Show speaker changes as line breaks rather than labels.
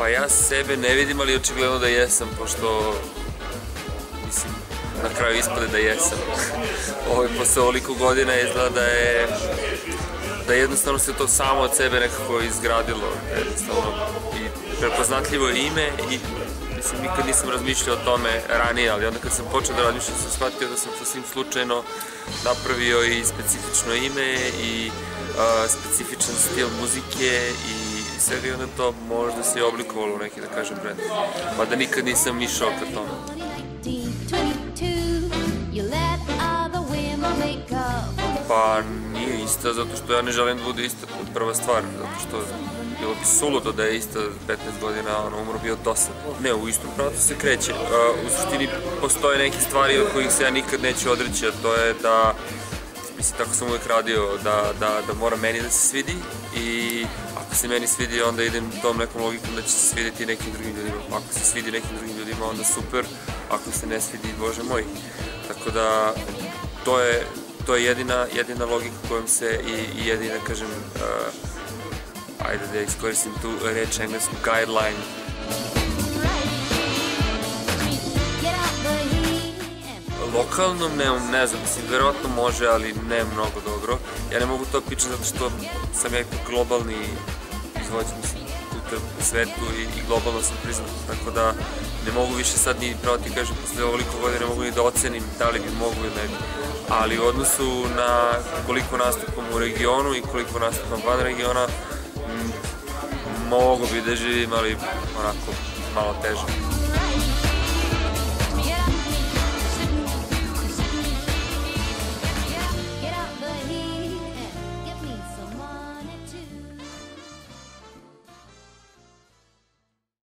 Pa ja sebe ne vidim, ali očigledno da jesam, pošto, mislim, na kraju ispade da jesam. Posle ovoliko godina izgleda da jednostavno se to samo od sebe nekako izgradilo, jednostavno, i prepoznatljivo ime i mislim, nikad nisam razmišljao o tome ranije, ali onda kad sam počeo da razmišljam sam shvatio da sam sasvim slučajno napravio i specifično ime i specifičan stil muzike i svega, i onda to možda se je oblikovalo u neki, da kažem, brend. Mada nikad nisam išao ka tome. Pa nije ista, zato što ja ne želim da bude ista, prva stvar, zato što bilo bi suludo da je ista 15 godina, umro bi od dosadno. Ne, u istom pravcu se kreće. U suštini postoje neke stvari od kojih se ja nikad neću odreći, a to je da, mislim, tako sam uvijek radio, da mora meni da se svidi i ako se meni svidi, onda idem tom nekom logikom da će se svidjeti nekim drugim ljudima. Ako se svidi nekim drugim ljudima, onda super, ako se ne svidi, Bože moj. Tako da, to je jedina logika kojom se i jedina, kažem, ajde da iskoristim tu reč englesku, guideline. Lokalnom ne znam, mislim, verovatno može, ali ne mnogo dobro. Ja ne mogu to pričati zato što sam ja ipak globalni izvođač, mislim, tu u svetu i globalno sam priznat, tako da ne mogu više sad ni, pravo ti kažem, posle ovoliko godina ne mogu ni da ocenim da li bi mogu ili ne bi. Ali u odnosu na koliko nastupam u regionu i koliko nastupam van regiona, mogu bi da živim, ali onako malo teže.